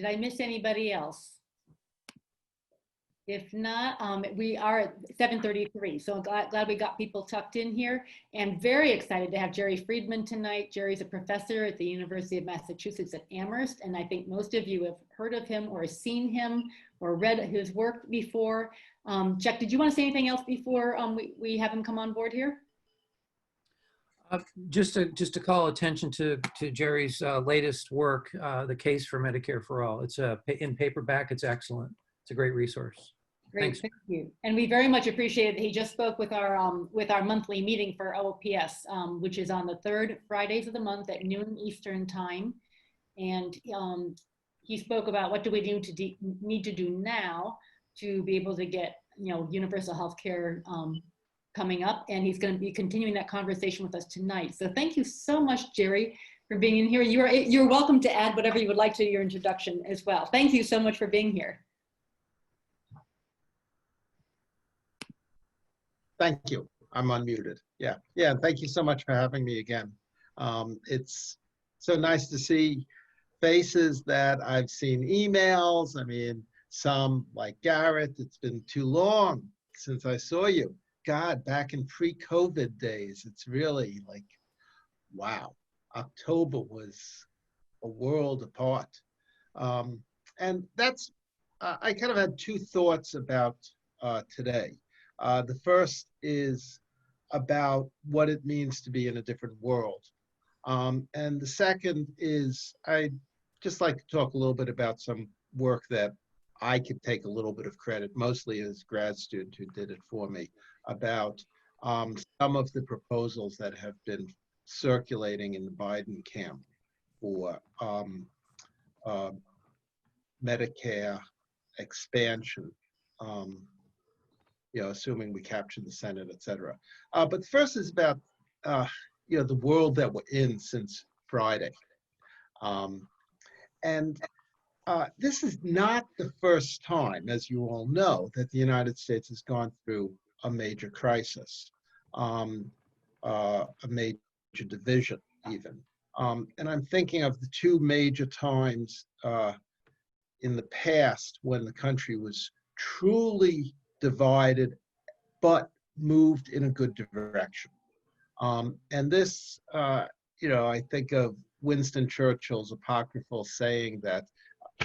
Did I miss anybody else? If not, we are at 7:33, so glad we got people tucked in here, and very excited to have Jerry Friedman tonight. Jerry's a professor at the University of Massachusetts at Amherst, and I think most of you have heard of him or seen him or read his work before. Chuck, did you want to say anything else before we have him come on board here? Just to call attention to Jerry's latest work, The Case for Medicare for All. It's in paperback. It's excellent. It's a great resource. Great, Thanks. thank you. And we very much appreciate it. He just spoke with our monthly meeting for OPS, which is on the 3rd Fridays of the month at noon Eastern time. And he spoke about what do we need to do now to be able to get universal health care coming up, and he's going to be continuing that conversation with us tonight. So thank you so much, Jerry, for being in here. You're welcome to add whatever you would like to your introduction as well. Thank you so much for being here. Thank you. I'm unmuted. Yeah. Thank you so much for having me again. It's so nice to see faces that I've seen emails. I mean, some like Garrett, it's been too long since I saw you. God, back in pre-COVID days, it's really like, wow, October was a world apart. And that's, I kind of had two thoughts about today. The first is about what it means to be in a different world. And the second is I'd just like to talk a little bit about some work that I could take a little bit of credit, mostly as a grad student who did it for me, about some of the proposals that have been circulating in the Biden camp for Medicare expansion, assuming we capture the Senate, et cetera. But first is about, the world that we're in since Friday. This is not the first time, as you all know, that the United States has gone through a major crisis, a major division even. And I'm thinking of the two major times in the past when the country was truly divided, but moved in a good direction. And this, I think of Winston Churchill's apocryphal saying that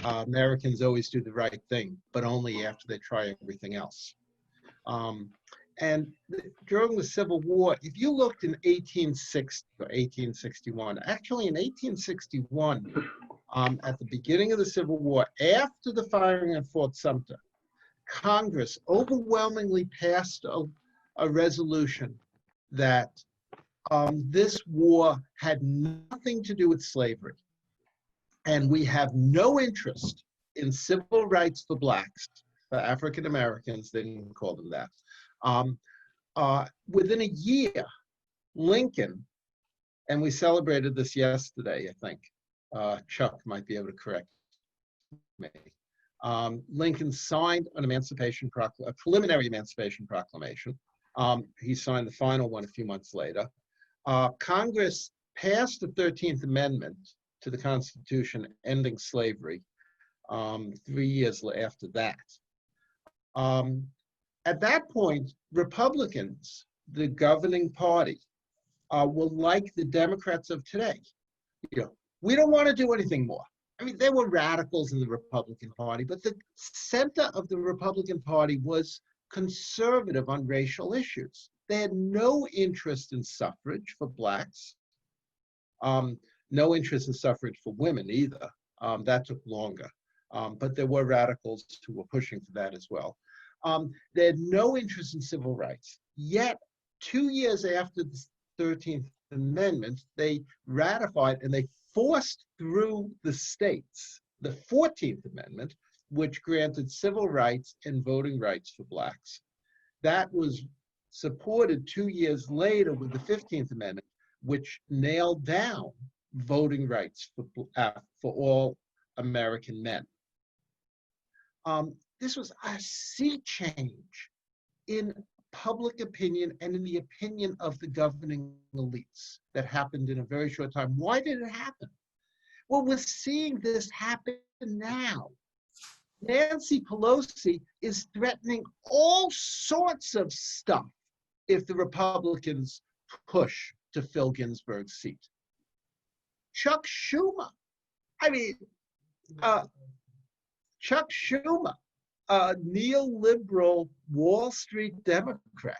Americans always do the right thing, but only after they try everything else. And during the Civil War, if you looked in 1860 or 1861, actually in 1861, at the beginning of the Civil War, after the firing of Fort Sumter, Congress overwhelmingly passed a resolution that this war had nothing to do with slavery. And we have no interest in civil rights for blacks, for African Americans, they didn't call them that. Within a year, Lincoln, and we celebrated this yesterday, I think. Chuck might be able to correct me. Lincoln signed an a preliminary Emancipation Proclamation. He signed the final one a few months later. Congress passed the 13th Amendment to the Constitution ending slavery 3 years after that. At that point, Republicans, the governing party, were like the Democrats of today. We don't want to do anything more. I mean, there were radicals in the Republican Party, but the center of the Republican Party was conservative on racial issues. They had no interest in suffrage for blacks, no interest in suffrage for women either. That took longer, but there were radicals who were pushing for that as well. They had no interest in civil rights. Yet, 2 years after the 13th Amendment, they ratified and they forced through the states the 14th Amendment, which granted civil rights and voting rights for blacks. That was supported 2 years later with the 15th Amendment, which nailed down voting rights for all American men. This was a sea change in public opinion and in the opinion of the governing elites that happened in a very short time. Why did it happen? Well, we're seeing this happen now. Nancy Pelosi is threatening all sorts of stuff if the Republicans push to fill Ginsburg's seat. Chuck Schumer, I mean, Chuck Schumer, a neoliberal Wall Street Democrat,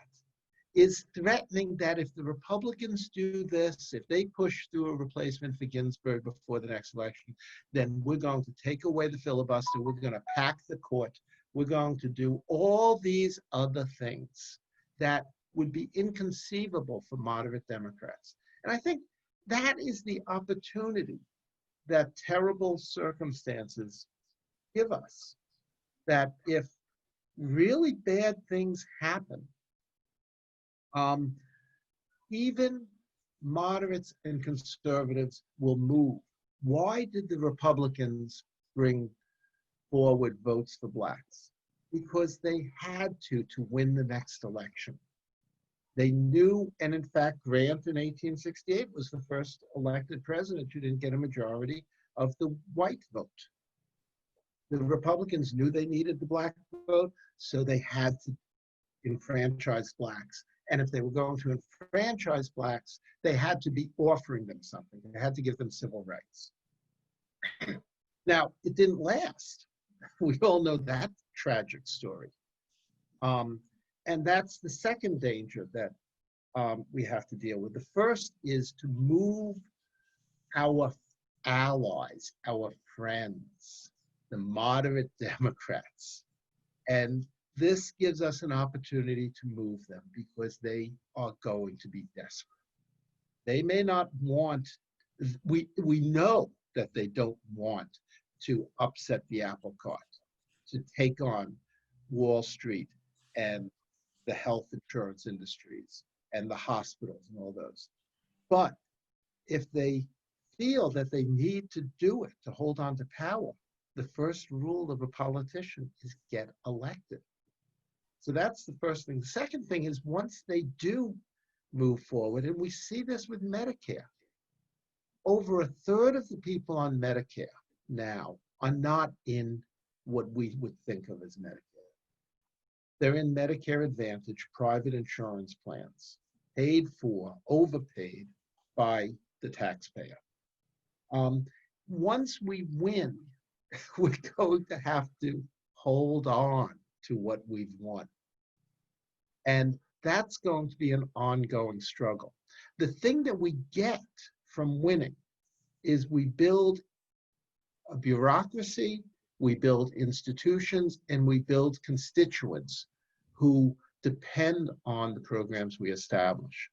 is threatening that if the Republicans do this, if they push through a replacement for Ginsburg before the next election, then we're going to take away the filibuster, we're going to pack the court, we're going to do all these other things that would be inconceivable for moderate Democrats. And I think that is the opportunity that terrible circumstances give us, that if really bad things happen, even moderates and conservatives will move. Why did the Republicans bring forward votes for blacks? Because they had to win the next election. They knew, and in fact, Grant in 1868 was the first elected president who didn't get a majority of the white vote. The Republicans knew they needed the black vote, so they had to enfranchise blacks. And if they were going to enfranchise blacks, they had to be offering them something. They had to give them civil rights. Now, it didn't last. We all know that tragic story. And that's the second danger that we have to deal with. The first is to move our allies, our friends, the moderate Democrats. And this gives us an opportunity to move them because they are going to be desperate. They may not want, we know that they don't want to upset the apple cart, to take on Wall Street and the health insurance industries and the hospitals and all those. But if they feel that they need to do it to hold on to power, the first rule of a politician is get elected. So that's the first thing. The second thing is once they do move forward, and we see this with Medicare, over a third of the people on Medicare now are not in what we would think of as Medicare. They're in Medicare Advantage, private insurance plans, paid for, overpaid by the taxpayer. Once we win, we're going to have to hold on to what we've won. And that's going to be an ongoing struggle. The thing that we get from winning is we build a bureaucracy, we build institutions, and we build constituents who depend on the programs we establish.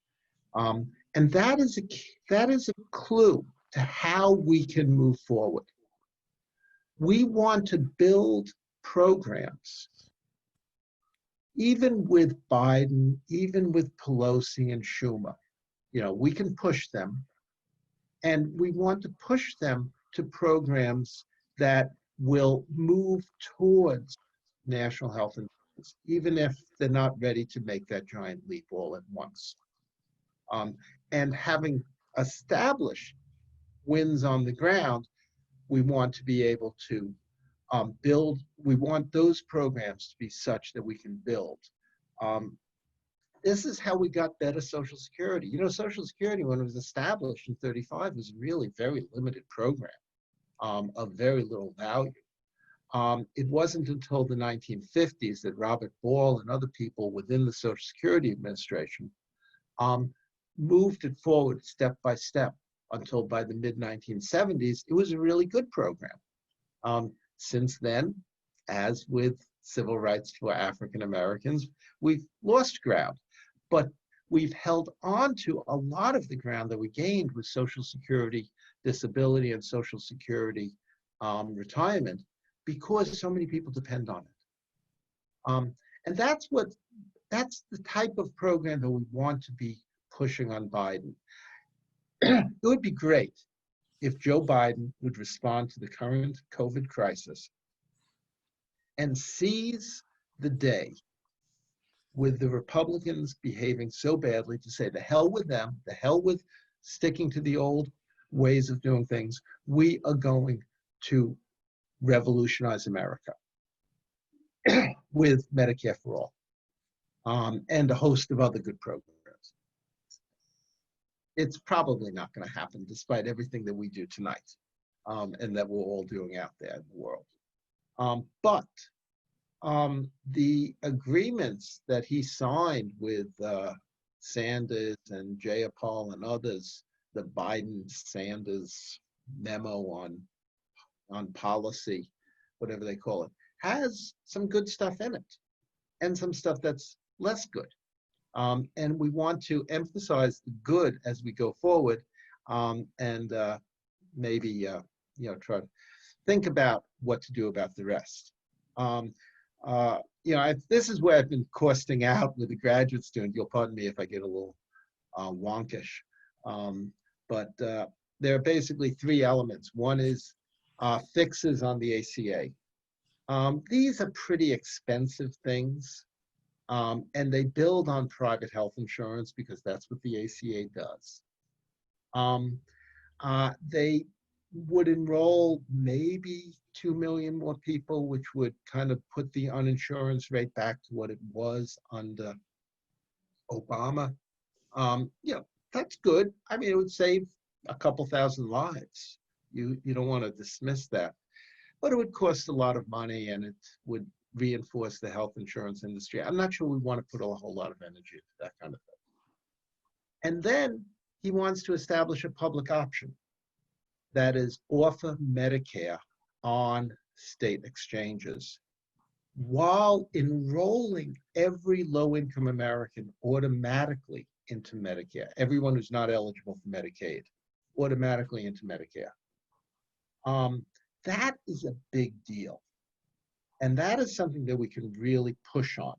And that is a clue to how we can move forward. We want to build programs, even with Biden, even with Pelosi and Schumer. You know, we can push them, and we want to push them to programs that will move towards national health insurance, even if they're not ready to make that giant leap all at once. And having established wins on the ground, we want to be able to we want those programs to be such that we can build. This is how we got better Social Security. You know, Social Security, when it was established in 1935, was a really very limited program of very little value. It wasn't until the 1950s that Robert Ball and other people within the Social Security Administration moved it forward step by step until by the mid-1970s, it was a really good program. Since then, as with civil rights for African Americans, we've lost ground, but we've held on to a lot of the ground that we gained with Social Security disability and Social Security retirement because so many people depend on it. And that's the type of program that we want to be pushing on Biden. It would be great if Joe Biden would respond to the current COVID crisis and seize the day with the Republicans behaving so badly to say, the hell with them, the hell with sticking to the old ways of doing things, we are going to revolutionize America with Medicare for All, and a host of other good programs. It's probably not going to happen despite everything that we do tonight, and that we're all doing out there in the world. But the agreements that he signed with Sanders and Jayapal and others, the Biden-Sanders memo on policy, whatever they call it, has some good stuff in it and some stuff that's less good. And we want to emphasize the good as we go forward, and maybe try to think about what to do about the rest. This is where I've been costing out with a graduate student. You'll pardon me if I get a little wonkish. But there are basically three elements. One is fixes on the ACA. These are pretty expensive things, and they build on private health insurance because that's what the ACA does. They would enroll maybe 2 million more people, which would kind of put the uninsurance rate back to what it was under Obama. That's good. I mean, it would save a couple thousand lives. You don't want to dismiss that. But it would cost a lot of money, and it would reinforce the health insurance industry. I'm not sure we want to put a whole lot of energy into that kind of thing. And then he wants to establish a public option, that is, offer Medicare on state exchanges while enrolling every low-income American automatically into Medicare. Everyone who's not eligible for Medicaid, automatically into Medicare. That is a big deal. And that is something that we can really push on,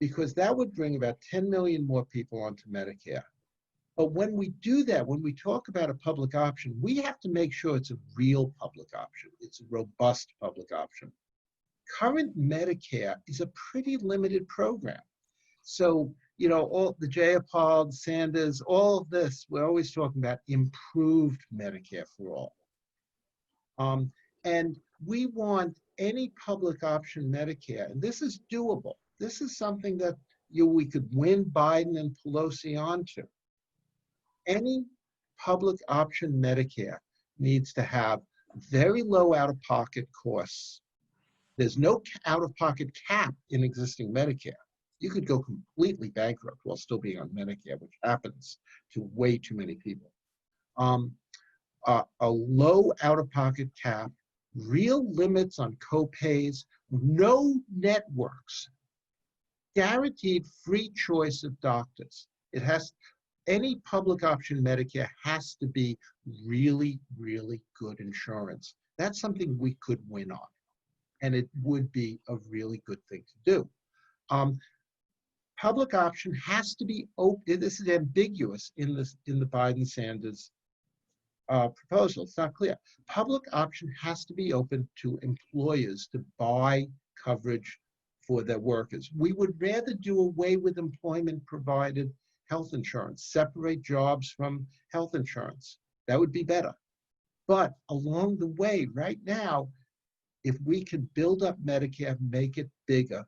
because that would bring about 10 million more people onto Medicare. But when we do that, when we talk about a public option, we have to make sure it's a real public option. It's a robust public option. Current Medicare is a pretty limited program. So, all the Jayapal, Sanders, all of this, we're always talking about improved Medicare for all. And we want any public option Medicare, and this is doable. This is something that we could win Biden and Pelosi onto. Any public option Medicare needs to have very low out-of-pocket costs. There's no out-of-pocket cap in existing Medicare. You could go completely bankrupt while still being on Medicare, which happens to way too many people. A low out-of-pocket cap, real limits on copays, no networks, guaranteed free choice of doctors. Any public option Medicare has to be really, really good insurance. That's something we could win on, and it would be a really good thing to do. Public option has to be open. This is ambiguous in the Biden-Sanders proposal. It's not clear. Public option has to be open to employers to buy coverage for their workers. We would rather do away with employment-provided health insurance, separate jobs from health insurance. That would be better. But along the way, right now, if we can build up Medicare, make it bigger,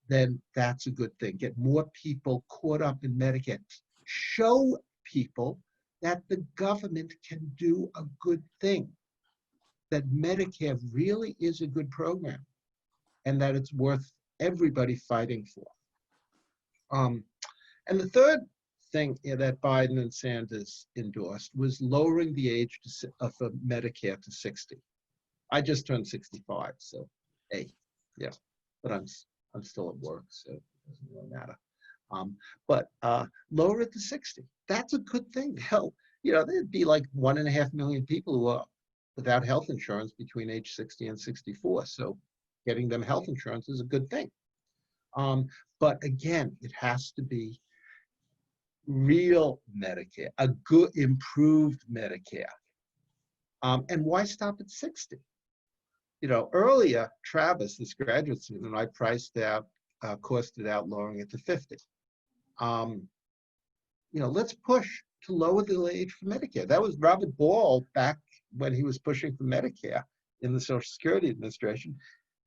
then that's a good thing. Get more people caught up in Medicare. Show people that the government can do a good thing, that Medicare really is a good program, and that it's worth everybody fighting for. And the third thing that Biden and Sanders endorsed was lowering the age for Medicare to 60. I just turned 65, so hey, yeah, but I'm still at work, so it doesn't really matter. But lower it to 60. That's a good thing. Hell, there'd be like 1.5 million people who are without health insurance between age 60 and 64. So getting them health insurance is a good thing. But again, it has to be real Medicare, a good, improved Medicare. And why stop at 60? Earlier, Travis, this graduate student, and I costed out lowering it to 50. let's push to lower the age for Medicare. That was Robert Ball back when he was pushing for Medicare in the Social Security Administration.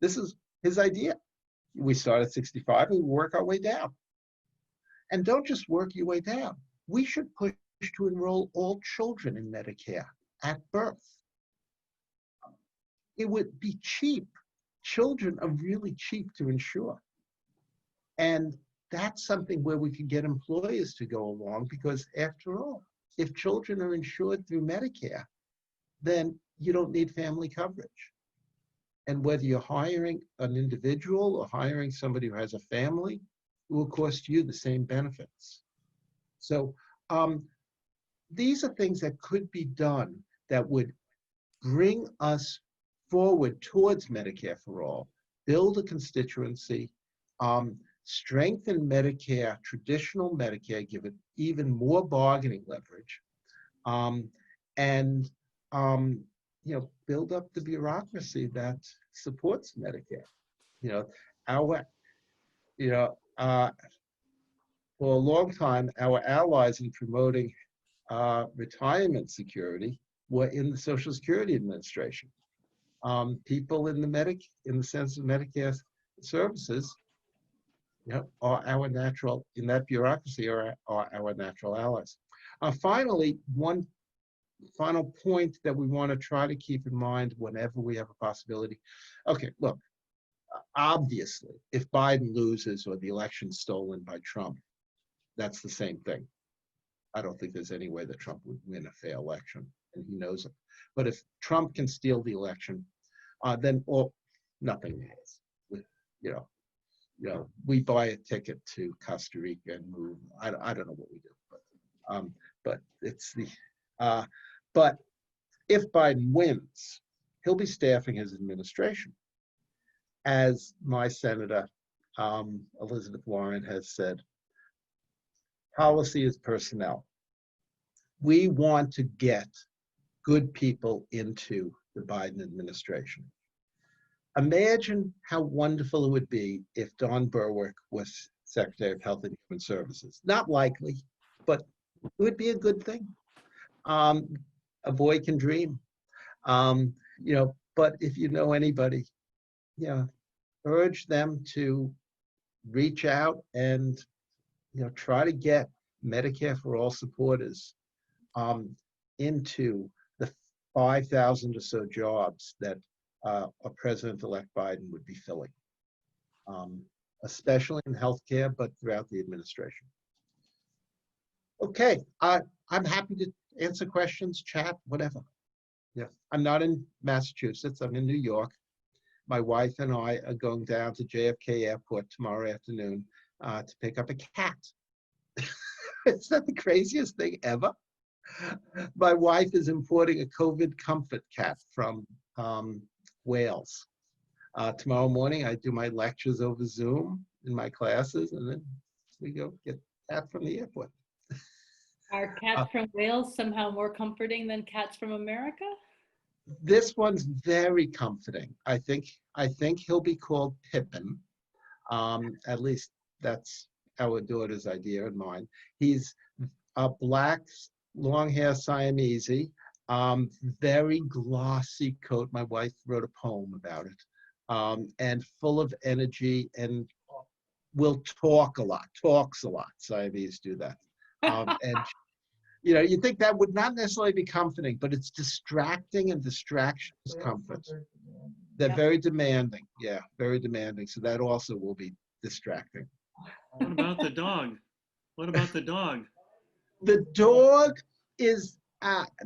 This is his idea. We start at 65 and we work our way down. And don't just work your way down. We should push to enroll all children in Medicare at birth. It would be cheap. Children are really cheap to insure. And that's something where we could get employers to go along, because after all, if children are insured through Medicare, then you don't need family coverage. And whether you're hiring an individual or hiring somebody who has a family, it will cost you the same benefits. So these are things that could be done that would bring us forward towards Medicare for all, build a constituency, strengthen Medicare, traditional Medicare, give it even more bargaining leverage, and build up the bureaucracy that supports Medicare. For a long time, our allies in promoting retirement security were in the Social Security Administration. People in the sense of Medicare services, are our natural, in that bureaucracy, are our natural allies. Finally, one final point that we want to try to keep in mind whenever we have a possibility. Okay, look, obviously, if Biden loses or the election's stolen by Trump, that's the same thing. I don't think there's any way that Trump would win a fair election, and he knows it. But if Trump can steal the election, then nothing matters. We buy a ticket to Costa Rica and move. I don't know what we do, but it's the. But if Biden wins, he'll be staffing his administration. As my senator, Elizabeth Warren, has said, policy is personnel. We want to get good people into the Biden administration. Imagine how wonderful it would be if Don Berwick was Secretary of Health and Human Services. Not likely, but it would be a good thing. A boy can dream. But if you know anybody, urge them to reach out and try to get Medicare for all supporters into the 5,000 or so jobs that a President-elect Biden would be filling, especially in healthcare, but throughout the administration. Okay, I'm happy to answer questions, chat, whatever. Yeah, I'm not in Massachusetts, I'm in New York. My wife and I are going down to JFK Airport tomorrow afternoon to pick up a cat. Is that the craziest thing ever? My wife is importing a COVID comfort cat from Wales. Tomorrow morning, I do my lectures over Zoom in my classes, and then we go get a cat from the airport. Are cats from Wales somehow more comforting than cats from America? This one's very comforting. I think he'll be called Pippin. At least that's our daughter's idea and mine. He's a black, long hair Siamese, very glossy coat. My wife wrote a poem about it, and full of energy, and will talk a lot, talks a lot. Siamese do that. And you think that would not necessarily be comforting, but it's distracting, and distraction is comfort. They're very demanding. Yeah, very demanding. So that also will be distracting. What about the dog? What about the dog? The dog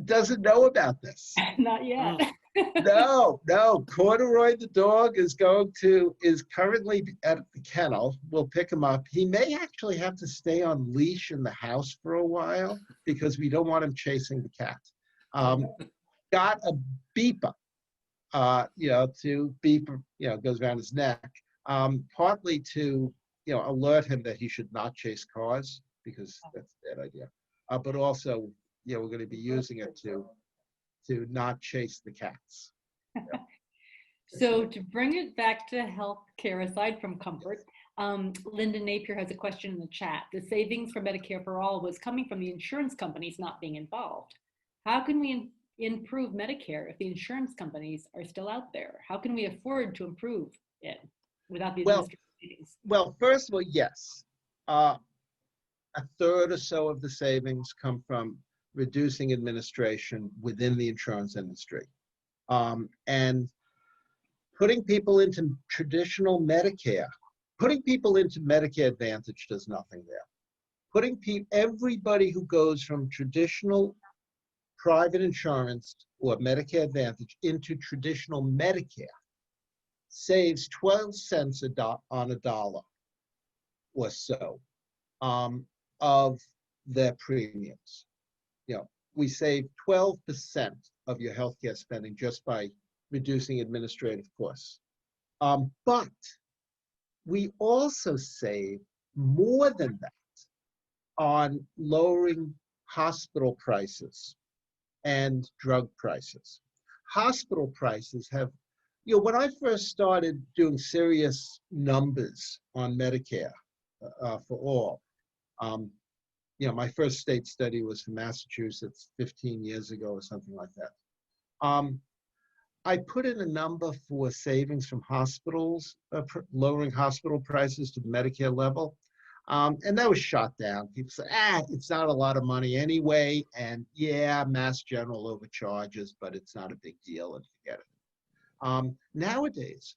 doesn't know about this. Not yet. No. Corduroy the dog is currently at the kennel. We'll pick him up. He may actually have to stay on leash in the house for a while because we don't want him chasing the cat. Got a beeper, to beep, goes around his neck, partly to, alert him that he should not chase cars because that's a bad idea. But also, we're going to be using it to not chase the cats. So to bring it back to healthcare, aside from comfort, Linda Napier has a question in the chat. The savings for Medicare for All was coming from the insurance companies not being involved. How can we improve Medicare if the insurance companies are still out there? How can we afford to improve it without the Well, administrative savings? well, first of all, yes. A third or so of the savings come from reducing administration within the insurance industry. And putting people into traditional Medicare, putting people into Medicare Advantage does nothing there. Putting everybody who goes from traditional private insurance or Medicare Advantage into traditional Medicare saves 12 cents on a dollar or so of their premiums. You know, we save 12% of your healthcare spending just by reducing administrative costs. But we also save more than that on lowering hospital prices and drug prices. Hospital prices have, you know, when I first started doing serious numbers on Medicare for all, you know, my first state study was from Massachusetts 15 years ago or something like that. I put in a number for savings from hospitals, lowering hospital prices to the Medicare level. And that was shot down. People said, it's not a lot of money anyway. And yeah, Mass General overcharges, but it's not a big deal, and forget it. Nowadays,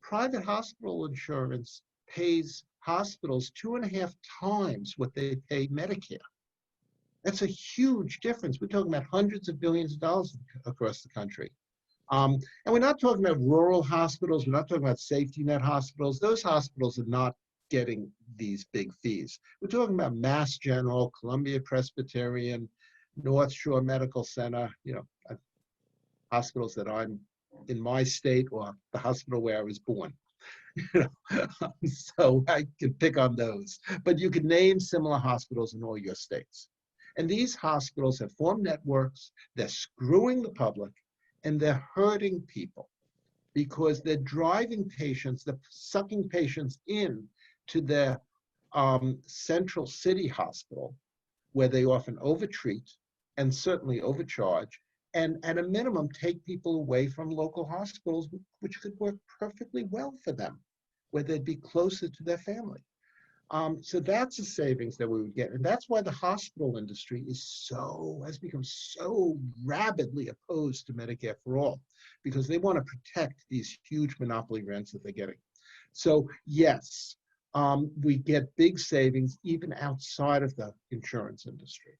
private hospital insurance pays hospitals 2.5 times what they pay Medicare. That's a huge difference. We're talking about hundreds of billions of dollars across the country. And we're not talking about rural hospitals. We're not talking about safety net hospitals. Those hospitals are not getting these big fees. We're talking about Mass General, Columbia Presbyterian, North Shore Medical Center, you know, hospitals that I'm in my state or the hospital where I was born. You know, so I can pick on those. But you can name similar hospitals in all your states. And these hospitals have formed networks. They're screwing the public, and they're hurting people because they're driving patients, they're sucking patients in to their central city hospital, where they often overtreat and certainly overcharge, and at a minimum take people away from local hospitals, which could work perfectly well for them, where they'd be closer to their family. So that's a savings that we would get. And that's why the hospital industry has become so rabidly opposed to Medicare for All, because they want to protect these huge monopoly rents that they're getting. So yes, we get big savings even outside of the insurance industry.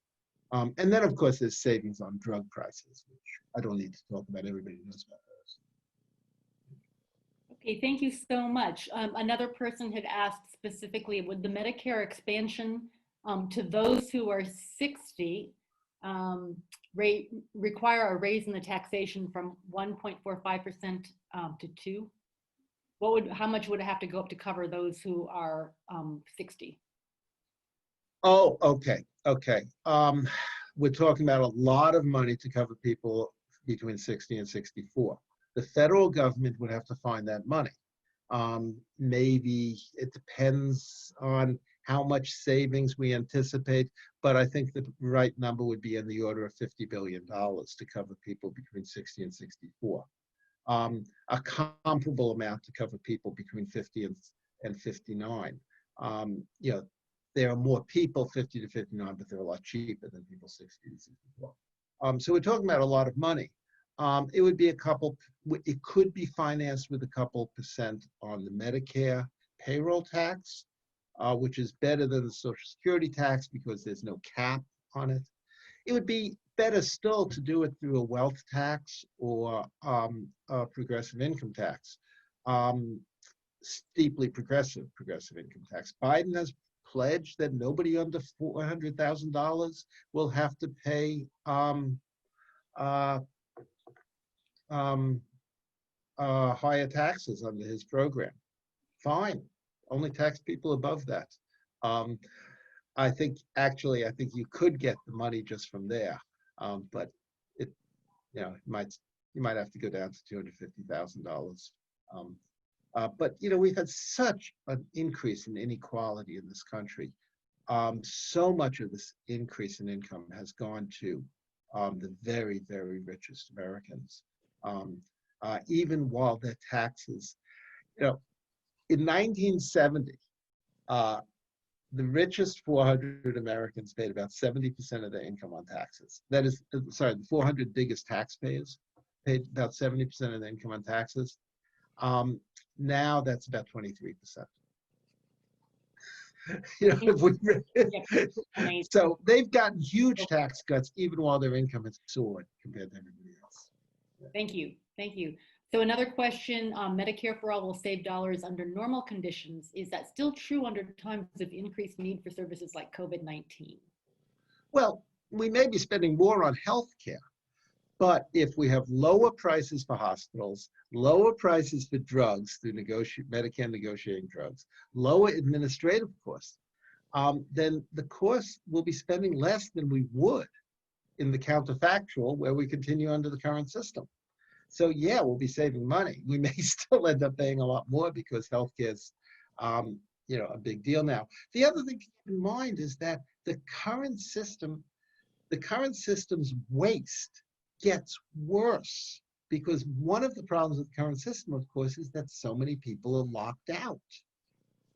And then of course there's savings on drug prices, which I don't need to talk about. Everybody knows about those. Okay, thank you so much. Another person had asked specifically, would the Medicare expansion to those who are 60 require a raise in the taxation from 1.45% to 2%? How much would it have to go up to cover those who are 60? Oh, okay. We're talking about a lot of money to cover people between 60 and 64. The federal government would have to find that money. Maybe it depends on how much savings we anticipate, but I think the right number would be in the order of $50 billion to cover people between 60 and 64. A comparable amount to cover people between 50 and 59. You know, there are more people 50 to 59, but they're a lot cheaper than people 60 to 64. So we're talking about a lot of money. It would be it could be financed with a couple percent on the Medicare payroll tax, which is better than the Social Security tax because there's no cap on it. It would be better still to do it through a wealth tax or a progressive income tax, steeply progressive income tax. Biden has pledged that nobody under $400,000 will have to pay higher taxes under his program. Fine, only tax people above that. I think you could get the money just from there, but you might have to go down to $250,000 But we've had such an increase in inequality in this country. So much of this increase in income has gone to the very, very richest Americans. Even while their taxes, in 1970, the richest 400 Americans paid about 70% of their income on taxes. That is, sorry, the 400 biggest taxpayers paid about 70% of their income on taxes. Now that's about 23%. So they've gotten huge tax cuts even while their income has soared compared to everybody else. Thank you. Thank you. So another question, Medicare for All will save dollars under normal conditions. Is that still true under times of increased need for services like COVID-19? Well, we may be spending more on health care, but if we have lower prices for hospitals, lower prices for drugs through Medicare negotiating drugs, lower administrative costs, then the cost will be spending less than we would in the counterfactual where we continue under the current system. So yeah, we'll be saving money. We may still end up paying a lot more because healthcare is, a big deal now. The other thing to keep in mind is that the current system's waste gets worse because one of the problems with the current system, of course, is that so many people are locked out.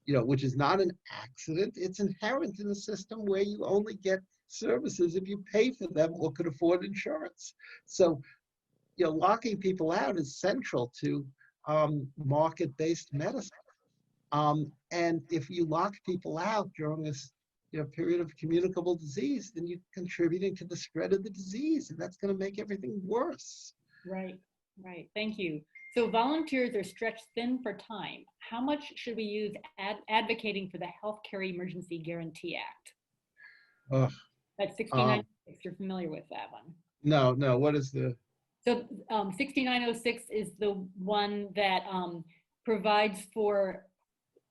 Which is not an accident. It's inherent in the system where you only get services if you pay for them or could afford insurance. So, locking people out is central to market-based medicine. And if you lock people out during this period of communicable disease, then you're contributing to the spread of the disease, and that's going to make everything worse. Right. Thank you. So volunteers are stretched thin for time. How much should we use advocating for the Healthcare Emergency Guarantee Act? That's 6906. You're familiar with that one? No. What is the? So 6906 is the one that provides for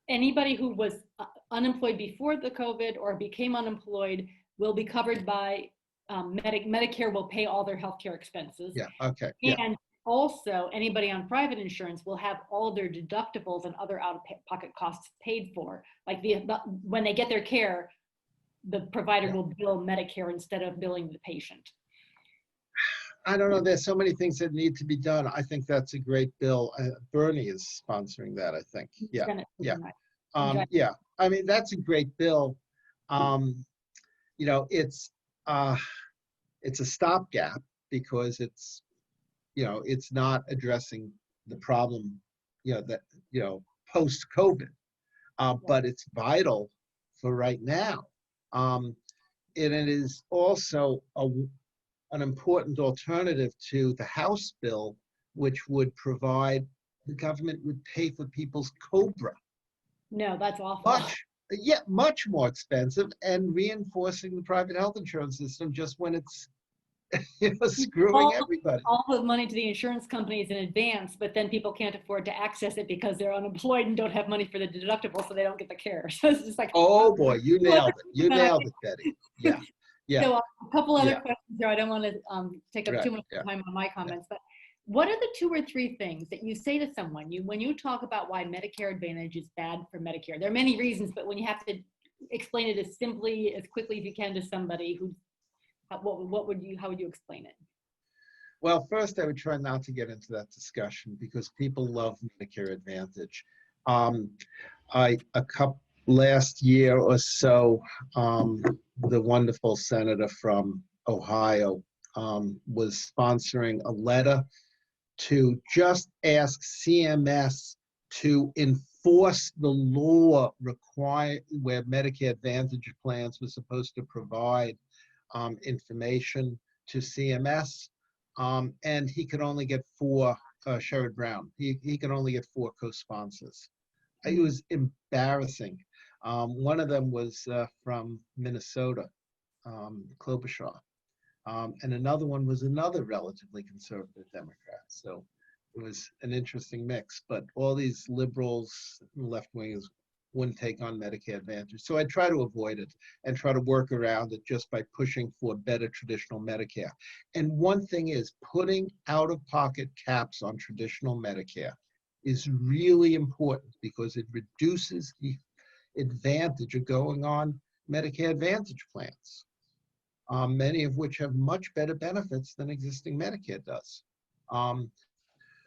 anybody who was unemployed before the COVID or became unemployed will be covered by Medicare will pay all their healthcare expenses. Yeah. Okay. And also, anybody on private insurance will have all their deductibles and other out-of-pocket costs paid for. Like when they get their care, the provider will bill Medicare instead of billing the patient. I don't know. There's so many things that need to be done. I think that's a great bill. Bernie is sponsoring that, I think. Yeah. I mean, that's a great bill. It's a stopgap because it's not addressing the problem, post-COVID, but it's vital for right now. And it is also an important alternative to the House bill, which would provide, the government would pay for people's COBRA. No, that's awful. Much more expensive, and reinforcing the private health insurance system just when it's screwing everybody. All the money to the insurance companies in advance, but then people can't afford to access it because they're unemployed and don't have money for the deductible, so they don't get the care. So it's just like, oh boy, you nailed it. You nailed it, Betty. Yeah. So a couple other questions here. I don't want to take up too much time on my comments, but what are the 2 or 3 things that you say to someone when you talk about why Medicare Advantage is bad for Medicare? There are many reasons, but when you have to explain it as simply, as quickly as you can to somebody who, how would you explain it? Well, first, I would try not to get into that discussion because people love Medicare Advantage. Last year or so, the wonderful senator from Ohio was sponsoring a letter to just ask CMS to enforce the law where Medicare Advantage plans were supposed to provide information to CMS, and he could only get 4, Sherrod Brown, he could only get 4 co-sponsors. It was embarrassing. One of them was from Minnesota, Klobuchar, and another one was another relatively conservative Democrat. So it was an interesting mix, but all these liberals, left-wingers, wouldn't take on Medicare Advantage. So I try to avoid it and try to work around it just by pushing for better traditional Medicare. And one thing is putting out-of-pocket caps on traditional Medicare is really important because it reduces the advantage of going on Medicare Advantage plans, many of which have much better benefits than existing Medicare does.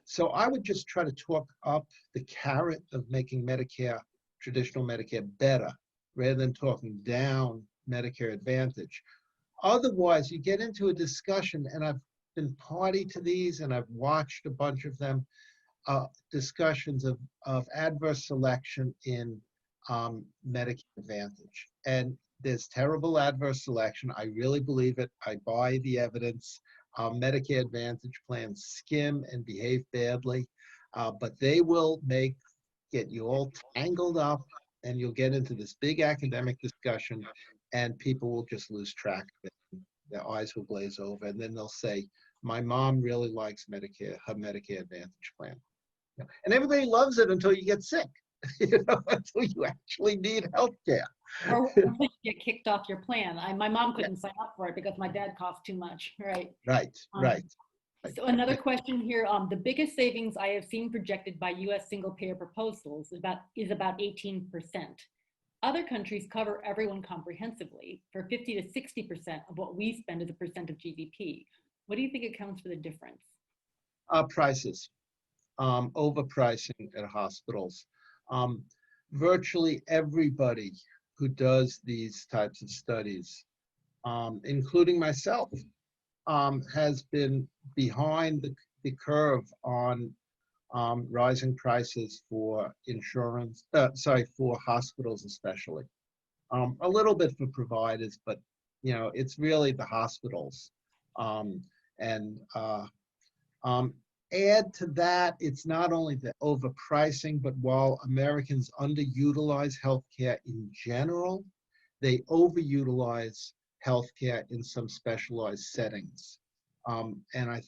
So I would just try to talk up the carrot of making Medicare, traditional Medicare, better, rather than talking down Medicare Advantage. Otherwise, you get into a discussion, and I've been party to these, and I've watched a bunch of them, discussions of adverse selection in Medicare Advantage. And there's terrible adverse selection. I really believe it. I buy the evidence. Medicare Advantage plans skim and behave badly, but they will get you all tangled up, and you'll get into this big academic discussion, and people will just lose track of it. Their eyes will glaze over, and then they'll say, my mom really likes Medicare, her Medicare Advantage plan. And everybody loves it until you get sick, until you actually need health care. Or when you get kicked off your plan. My mom couldn't sign up for it because my dad cost too much, right? Right. So another question here, the biggest savings I have seen projected by US single payer proposals is about 18%. Other countries cover everyone comprehensively for 50 to 60% of what we spend as a percent of GDP. What do you think accounts for the difference? Prices, overpricing at hospitals. Virtually everybody who does these types of studies, including myself, has been behind the curve on rising prices for insurance, for hospitals especially. A little bit for providers, but it's really the hospitals. Add to that, it's not only the overpricing, but while Americans underutilize healthcare in general, they overutilize healthcare in some specialized settings. And I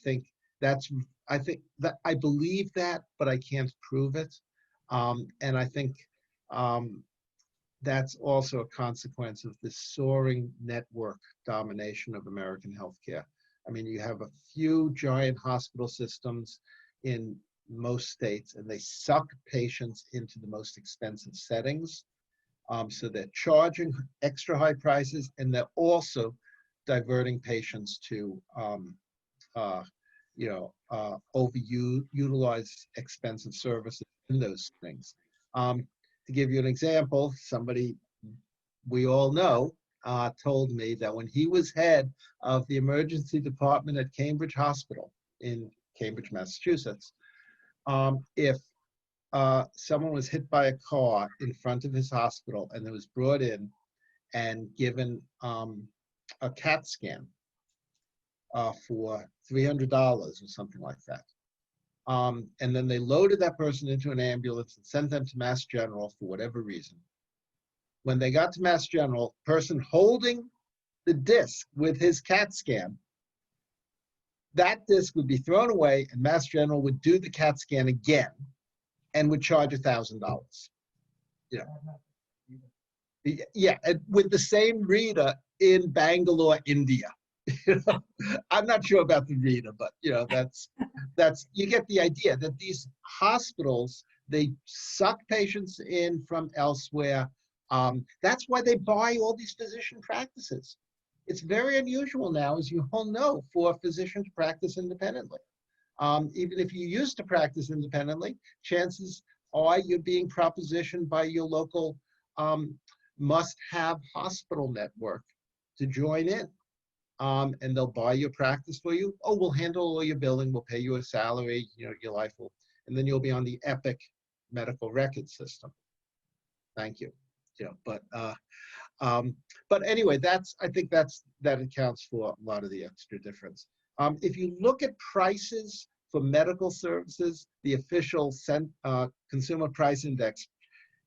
believe that, but I can't prove it. And I think that's also a consequence of the soaring network domination of American healthcare. I mean, you have a few giant hospital systems in most states, and they suck patients into the most expensive settings. So they're charging extra high prices, and they're also diverting patients to, overutilize expensive services in those things. To give you an example, somebody we all know told me that when he was head of the emergency department at Cambridge Hospital in Cambridge, Massachusetts, if someone was hit by a car in front of his hospital and it was brought in and given a CAT scan for $300 or something like that, and then they loaded that person into an ambulance and sent them to Mass General for whatever reason. When they got to Mass General, person holding the disc with his CAT scan, that disc would be thrown away, and Mass General would do the CAT scan again and would charge $1,000. Yeah, and with the same reader in Bangalore, India. I'm not sure about the reader, but that's you get the idea that these hospitals, they suck patients in from elsewhere. That's why they buy all these physician practices. It's very unusual now, as you all know, for a physician to practice independently. Even if you used to practice independently, chances are you're being propositioned by your local must-have hospital network to join in. And they'll buy your practice for you. Oh, we'll handle all your billing. We'll pay you a salary. Your life will, and then you'll be on the Epic medical record system. Thank you. But anyway, I think that accounts for a lot of the extra difference. If you look at prices for medical services, the official Consumer Price Index,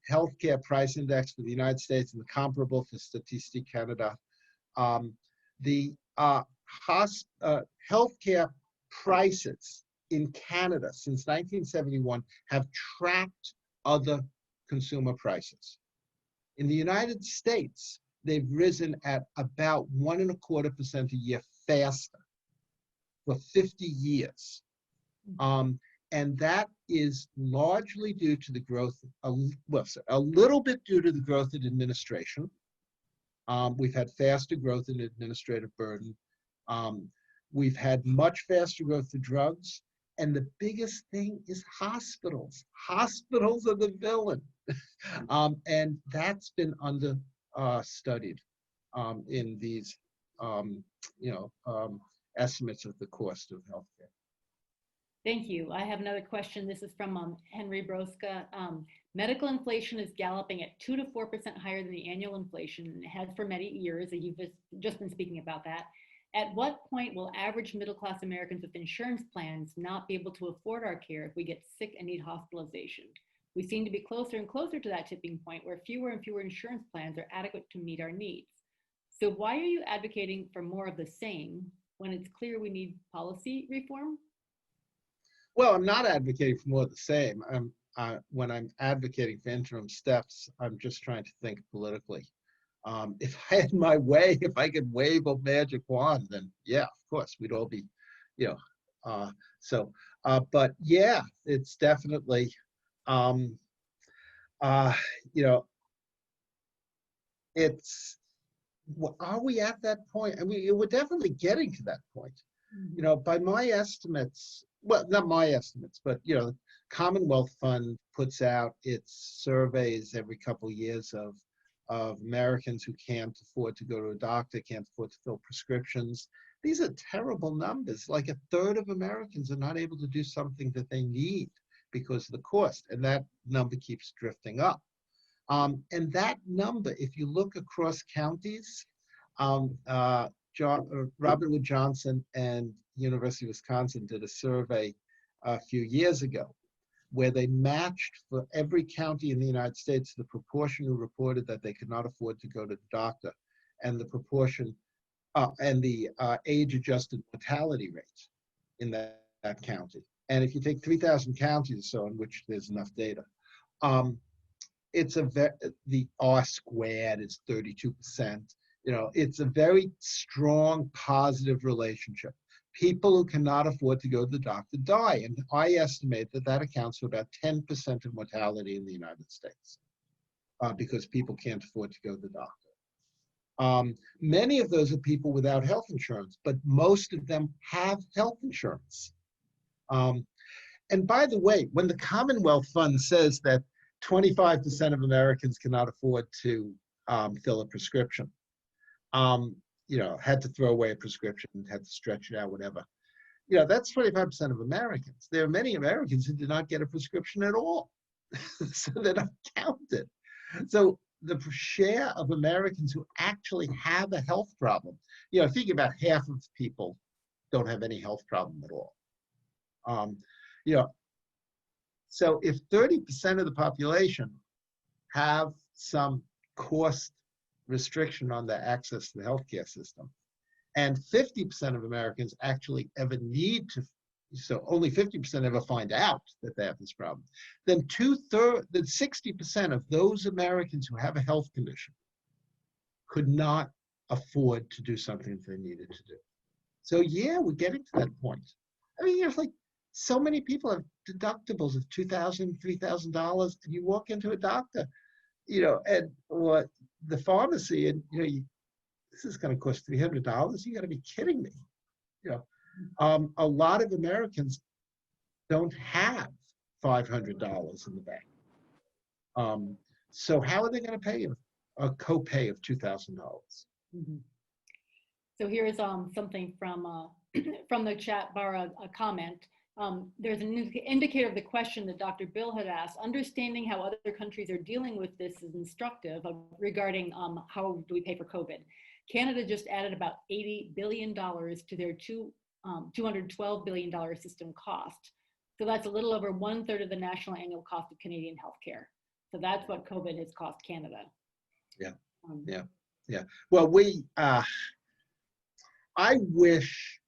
Healthcare Price Index for the United States, and the comparable for Statistique Canada, the healthcare prices in Canada since 1971 have tracked other consumer prices. In the United States, they've risen at about 1.25% a year faster for 50 years. And that is largely due to the growth, a little bit due to the growth in administration. We've had faster growth in administrative burden. We've had much faster growth in drugs. And the biggest thing is hospitals. Hospitals are the villain. And that's been studied in these, estimates of the cost of healthcare. Thank you. I have another question. This is from Henry Broska. Medical inflation is galloping at 2 to 4% higher than the annual inflation, and it has for many years. You've just been speaking about that. At what point will average middle-class Americans with insurance plans not be able to afford our care if we get sick and need hospitalization? We seem to be closer and closer to that tipping point where fewer and fewer insurance plans are adequate to meet our needs. So why are you advocating for more of the same when it's clear we need policy reform? Well, I'm not advocating for more of the same. When I'm advocating for interim steps, I'm just trying to think politically. If I had my way, if I could wave a magic wand, then yeah, of course, we'd all be, but yeah, it's definitely, it's, are we at that point? I mean, we're definitely getting to that point. Mm-hmm. By my estimates, well, not my estimates, but, Commonwealth Fund puts out its surveys every couple of years of Americans who can't afford to go to a doctor, can't afford to fill prescriptions. These are terrible numbers. Like 1/3 of Americans are not able to do something that they need because of the cost, and that number keeps drifting up. And that number, if you look across counties, Robert Wood Johnson and University of Wisconsin did a survey a few years ago where they matched for every county in the United States the proportion who reported that they could not afford to go to the doctor and the proportion and the age-adjusted mortality rate in that county. And if you take 3,000 counties or so in which there's enough data, it's the R squared is 32%. It's a very strong positive relationship. People who cannot afford to go to the doctor die, and I estimate that accounts for about 10% of mortality in the United States because people can't afford to go to the doctor. Many of those are people without health insurance, but most of them have health insurance. And by the way, when the Commonwealth Fund says that 25% of Americans cannot afford to fill a prescription, had to throw away a prescription, had to stretch it out, whatever. That's 25% of Americans. There are many Americans who do not get a prescription at all. So they're not counted. So the share of Americans who actually have a health problem, think about half of people don't have any health problem at all. So if 30% of the population have some cost restriction on their access to the healthcare system, and 50% of Americans actually ever need to, so only 50% ever find out that they have this problem, then 60% of those Americans who have a health condition could not afford to do something that they needed to do. So yeah, we're getting to that point. I mean, like so many people have deductibles of $2,000, $3,000, and you walk into a doctor, or the pharmacy, and this is going to cost $300. You got to be kidding me. A lot of Americans don't have $500 in the bank. So how are they going to pay a copay of $2,000? Mm-hmm. So here's something from the chat bar, a comment. There's an indicator of the question that Dr. Bill had asked. Understanding how other countries are dealing with this is instructive regarding how do we pay for COVID. Canada just added about $80 billion to their $212 billion system cost. So that's a little over 1/3 of the national annual cost of Canadian healthcare. So that's what COVID has cost Canada. Yeah. Well, I wish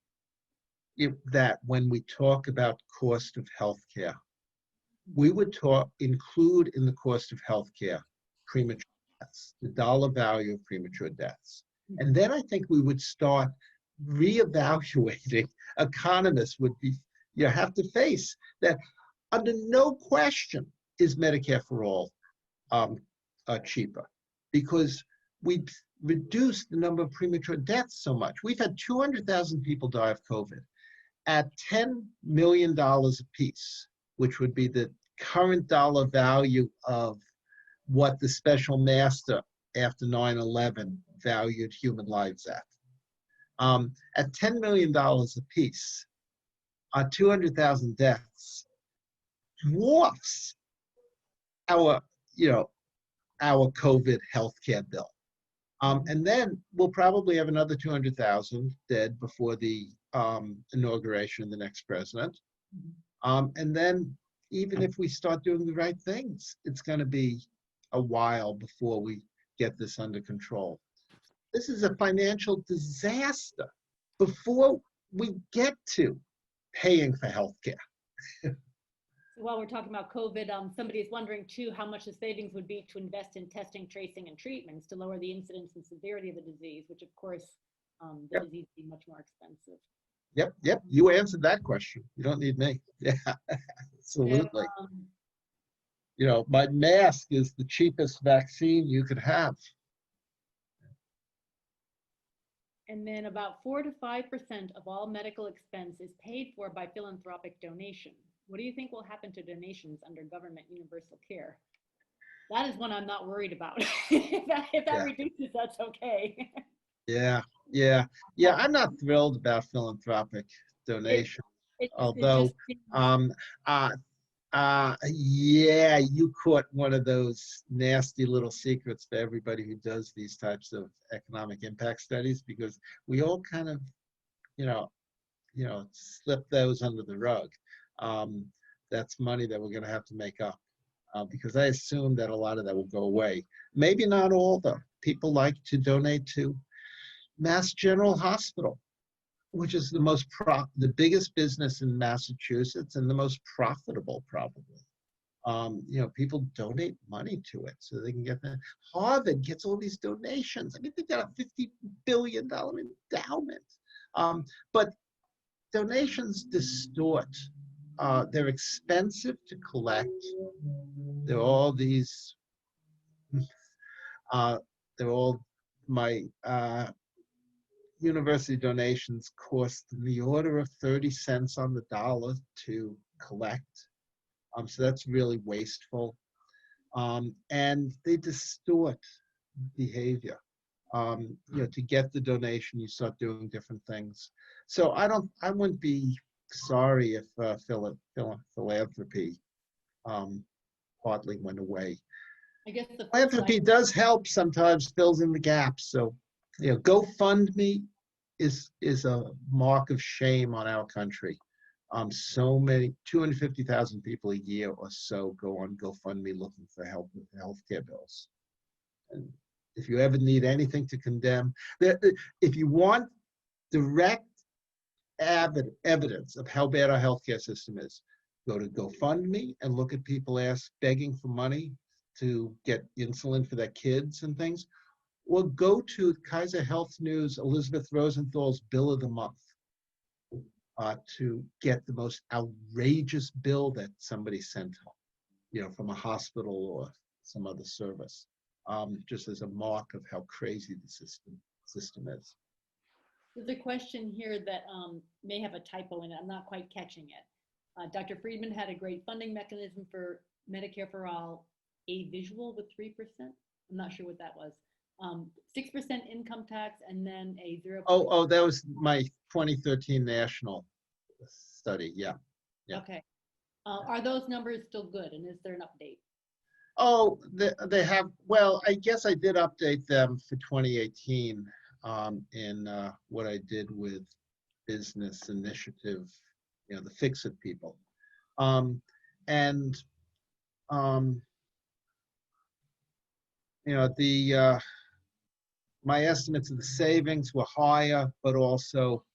that when we talk about cost of healthcare, we would include in the cost of healthcare premature deaths, the dollar value of premature deaths. And then I think we would start reevaluating. Economists would be, you have to face that under no question is Medicare for all cheaper, because we reduced the number of premature deaths so much. We've had 200,000 people die of COVID at $10 million apiece, which would be the current dollar value of what the special master after 9/11 valued human lives at. At $10 million apiece, 200,000 deaths dwarfs our, our COVID healthcare bill. And then we'll probably have another 200,000 dead before the inauguration of the next president. And then even if we start doing the right things, it's going to be a while before we get this under control. This is a financial disaster before we get to paying for healthcare. While we're talking about COVID, somebody is wondering too how much the savings would be to invest in testing, tracing, and treatments to lower the incidence and severity of the disease, which of course, the disease would be much more expensive. Yep. You answered that question. You don't need me. Yeah, absolutely. My mask is the cheapest vaccine you could have. And then about 4 to 5% of all medical expense is paid for by philanthropic donation. What do you think will happen to donations under government universal care? That is one I'm not worried about. if that reduces, that's okay. Yeah. I'm not thrilled about philanthropic donation. Although, you caught one of those nasty little secrets for everybody who does these types of economic impact studies, because we all kind of, slip those under the rug. That's money that we're going to have to make up, because I assume that a lot of that will go away. Maybe not all, though. People like to donate to Mass General Hospital, which is the biggest business in Massachusetts and the most profitable, probably. People donate money to it so they can get that. Harvard gets all these donations. I mean, they got a $50 billion endowment. But donations distort. They're expensive to collect. They're all these, my university donations cost in the order of 30 cents on the dollar to collect. So that's really wasteful. And they distort behavior. To get the donation, you start doing different things. So I wouldn't be sorry if philanthropy partly went away. I guess the Philanthropy does help sometimes, fills in the gaps. So, GoFundMe is a mark of shame on our country. So many, 250,000 people a year or so go on GoFundMe looking for help with healthcare bills. And if you ever need anything to condemn, if you want direct evidence of how bad our healthcare system is, go to GoFundMe and look at people begging for money to get insulin for their kids and things, or go to Kaiser Health News, Elizabeth Rosenthal's Bill of the Month, to get the most outrageous bill that somebody sent home, from a hospital or some other service, just as a mark of how crazy the system is. There's a question here that may have a typo in it. I'm not quite catching it. Dr. Friedman had a great funding mechanism for Medicare for All, a visual with 3%. I'm not sure what that was. 6% income tax and then a 0%. Oh, that was my 2013 national study. Yeah. Okay. Are those numbers still good? And is there an update? Oh, they have. Well, I guess I did update them for 2018 in what I did with Business Initiative, the Fix-It people. My estimates of the savings were higher, but also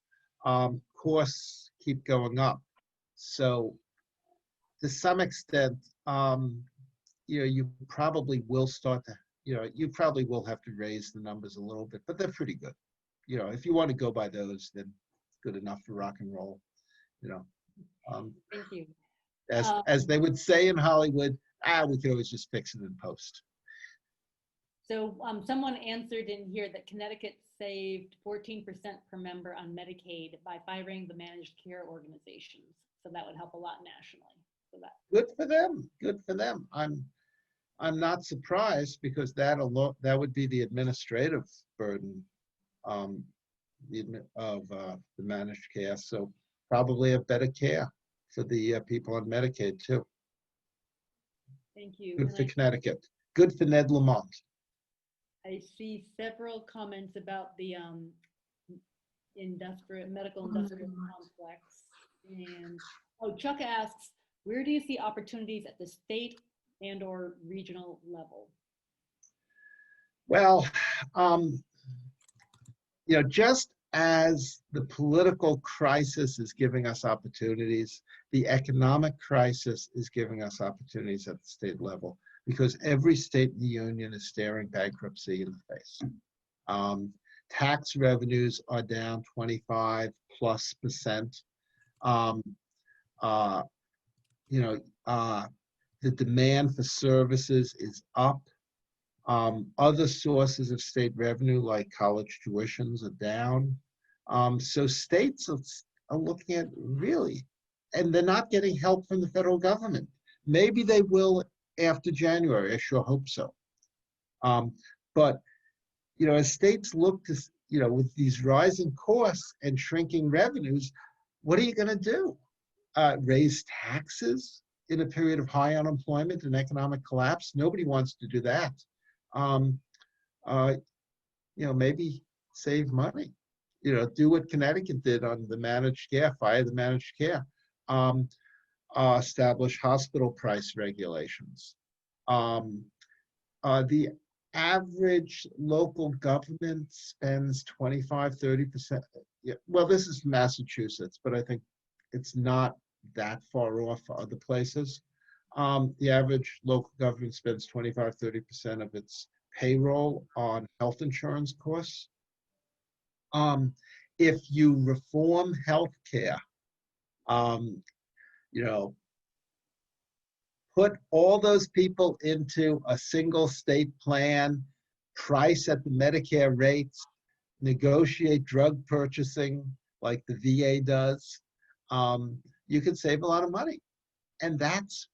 costs keep going up. So to some extent, you probably will start to, you probably will have to raise the numbers a little bit, but they're pretty good. If you want to go by those, then it's good enough for rock and roll. Thank you. As they would say in Hollywood, we could always just fix it in post. So someone answered in here that Connecticut saved 14% per member on Medicaid by firing the managed care organizations. So that would help a lot nationally. So that. Good for them. Good for them. I'm not surprised because that would be the administrative burden of the managed care. So probably have better care for the people on Medicaid too. Thank you. Good And for Connecticut. Good for Ned Lamont. I see several comments about the medical industrial complex. And Chuck asks, where do you see opportunities at the state and or regional level? Well, just as the political crisis is giving us opportunities, the economic crisis is giving us opportunities at the state level, because every state in the union is staring bankruptcy in the face. Tax revenues are down 25+%. The demand for services is up. Other sources of state revenue, like college tuitions, are down. So states are looking at really, and they're not getting help from the federal government. Maybe they will after January. I sure hope so. But as states look to, with these rising costs and shrinking revenues, what are you going to do? Raise taxes in a period of high unemployment and economic collapse? Nobody wants to do that. Maybe save money. Do what Connecticut did on the managed care, fire the managed care. Establish hospital price regulations. The average local government spends 25-30%. Well, this is Massachusetts, but I think it's not that far off for other places. The average local government spends 25-30% of its payroll on health insurance costs. If you reform healthcare, put all those people into a single state plan, price at the Medicare rates, negotiate drug purchasing like the VA does, you can save a lot of money. And that's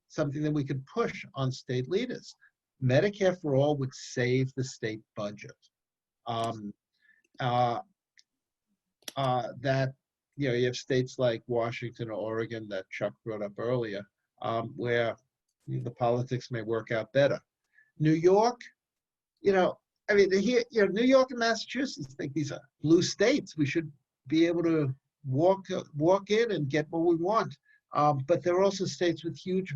something that we could push on state leaders. Medicare for all would save the state budget. You have states like Washington or Oregon that Chuck brought up earlier, where the politics may work out better. New York, New York and Massachusetts think these are blue states. We should be able to walk in and get what we want. But there are also states with huge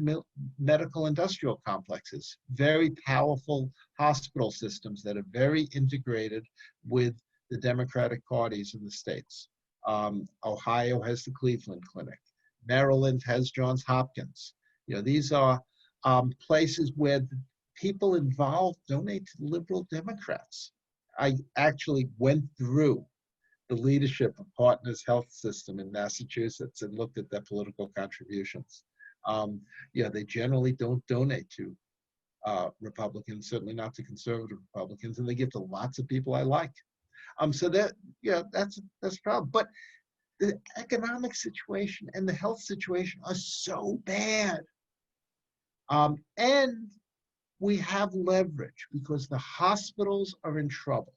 medical industrial complexes, very powerful hospital systems that are very integrated with the Democratic parties in the states. Ohio has the Cleveland Clinic. Maryland has Johns Hopkins. These are places where the people involved donate to liberal Democrats. I actually went through the leadership of Partners Health System in Massachusetts and looked at their political contributions. They generally don't donate to Republicans, certainly not to conservative Republicans, and they give to lots of people I like. So that's a problem. But the economic situation and the health situation are so bad. And we have leverage because the hospitals are in trouble.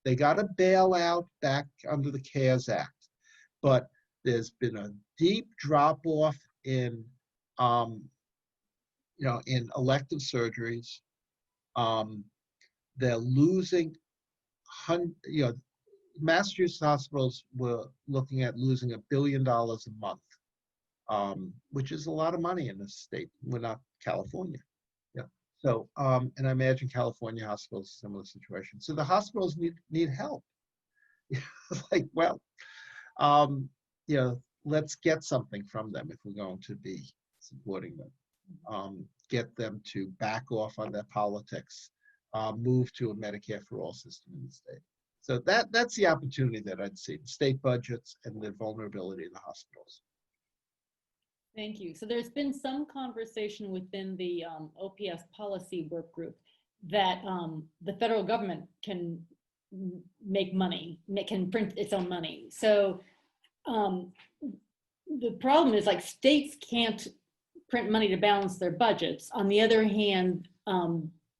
They got a bailout back under the CARES Act, but there's been a deep drop off in elective surgeries. They're losing, Massachusetts hospitals were looking at losing $1 billion a month, which is a lot of money in this state. We're not California. So, and I imagine California hospitals, similar situation. So the hospitals need help. Let's get something from them if we're going to be supporting them. Get them to back off on their politics, move to a Medicare for all system in the state. So that's the opportunity that I'd see, state budgets and the vulnerability of the hospitals. Thank you. So there's been some conversation within the OPS policy work group that the federal government can make money, can print its own money. So the problem is, like, states can't print money to balance their budgets. On the other hand,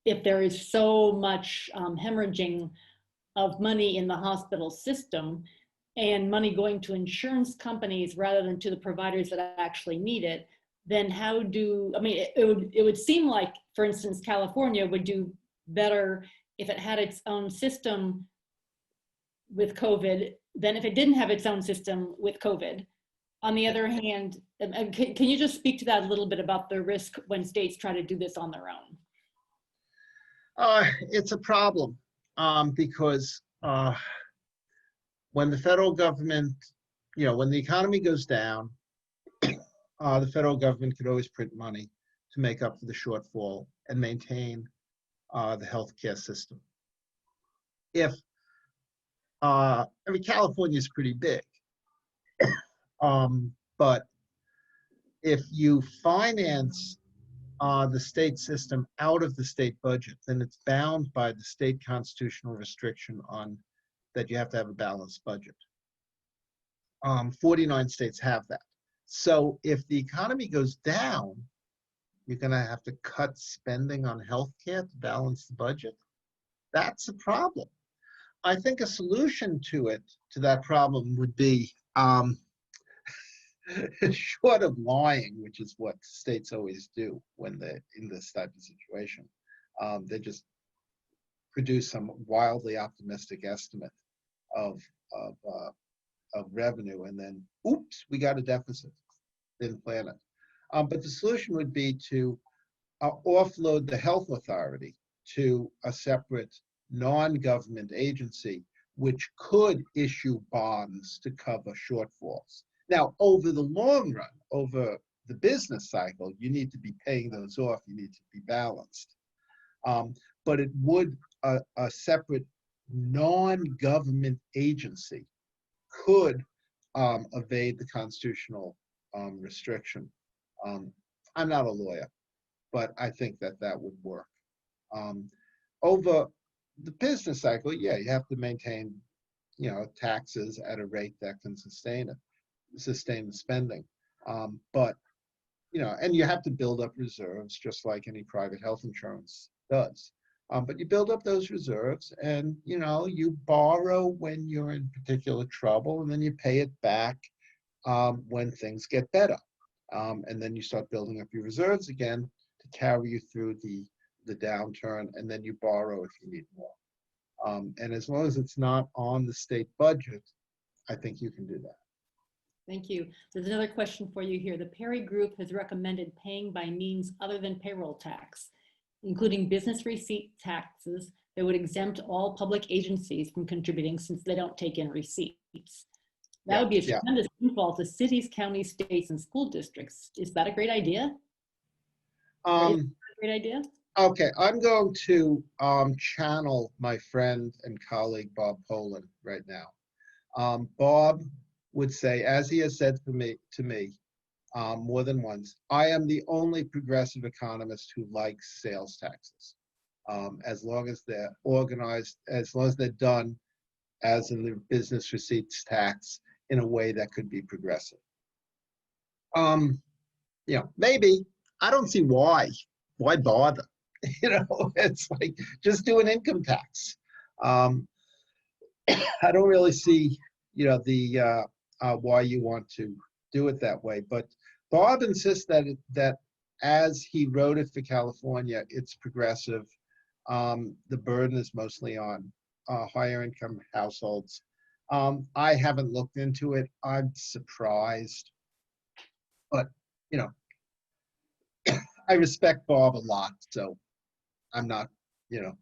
if there is so much hemorrhaging of money in the hospital system and money going to insurance companies rather than to the providers that actually need it, then how do, I mean, it would seem like, for instance, California would do better if it had its own system with COVID than if it didn't have its own system with COVID. On the other hand, can you just speak to that a little bit about the risk when states try to do this on their own? It's a problem because when the federal government, when the economy goes down, the federal government could always print money to make up for the shortfall and maintain the healthcare system. California is pretty big, but if you finance the state system out of the state budget, then it's bound by the state constitutional restriction on that you have to have a balanced budget. 49 states have that. So if the economy goes down, you're going to have to cut spending on healthcare to balance the budget. That's a problem. I think a solution to that problem would be, short of lying, which is what states always do when they're in this type of situation, they just produce some wildly optimistic estimate of revenue, and then, oops, we got a deficit. Didn't plan it. But the solution would be to offload the health authority to a separate non-government agency, which could issue bonds to cover shortfalls. Now, over the long run, over the business cycle, you need to be paying those off. You need to be balanced. But it would, a separate non-government agency could evade the constitutional restriction. I'm not a lawyer, but I think that would work. Over the business cycle, yeah, you have to maintain, taxes at a rate that can sustain the spending. But, and you have to build up reserves just like any private health insurance does. But you build up those reserves and, you borrow when you're in particular trouble, and then you pay it back when things get better. And then you start building up your reserves again to carry you through the downturn, and then you borrow if you need more. And as long as it's not on the state budget, I think you can do that. Thank you. There's another question for you here. The Perry Group has recommended paying by means other than payroll tax, including business receipt taxes that would exempt all public agencies from contributing since they don't take in receipts. That would be a tremendous windfall to cities, counties, states, and school districts. Is that a great idea? Great idea? Okay, I'm going to channel my friend and colleague Bob Poland right now. Bob would say, as he has said to me more than once, I am the only progressive economist who likes sales taxes, as long as they're organized, as long as they're done as in the business receipts tax in a way that could be progressive. Maybe, I don't see why bother? It's like, just do an income tax. I don't really see, why you want to do it that way. But Bob insists that as he wrote it for California, it's progressive. The burden is mostly on higher income households. I haven't looked into it. I'm surprised. But, I respect Bob a lot, so I'm not, I'm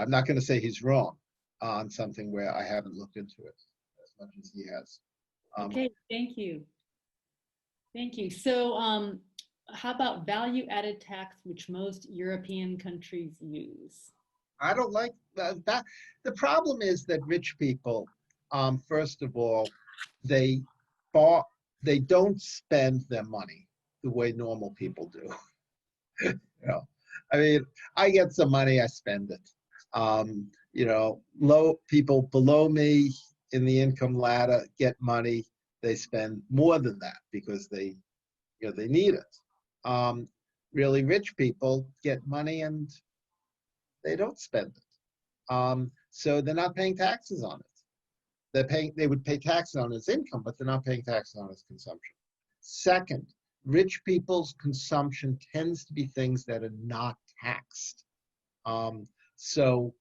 not going to say he's wrong on something where I haven't looked into it as much as he has. Okay, thank you. Thank you. So how about value-added tax, which most European countries use? I don't like that. The problem is that rich people, first of all, they bought, they don't spend their money the way normal people do. You know, I mean, I get some money, I spend it. You know, low people below me in the income ladder get money, they spend more than that because they, you know, they need it. Really rich people get money and they don't spend it. So they're not paying taxes on it. They would pay taxes on his income, but they're not paying taxes on his consumption. Second, rich people's consumption tends to be things that are not taxed. So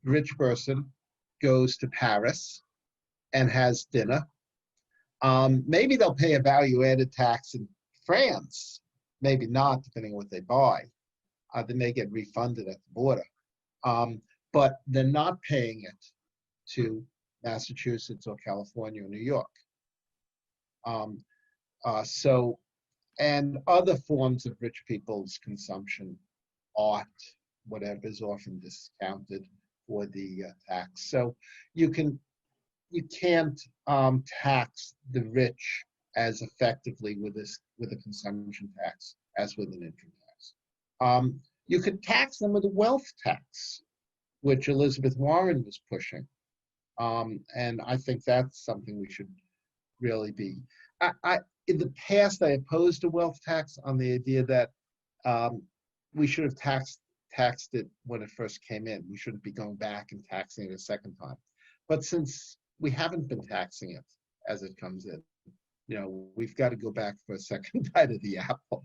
rich person goes to Paris and has dinner. Maybe they'll pay a value-added tax in France, maybe not, depending on what they buy. They may get refunded at the border. But they're not paying it to Massachusetts or California or New York. And other forms of rich people's consumption, art, whatever, is often discounted for the tax. So you can't tax the rich as effectively with a consumption tax as with an income tax. You could tax them with a wealth tax, which Elizabeth Warren was pushing. And I think that's something we should really be. In the past, I opposed a wealth tax on the idea that we should have taxed it when it first came in. We shouldn't be going back and taxing it a second time. But since we haven't been taxing it as it comes in, you know, we've got to go back for a second bite of the apple.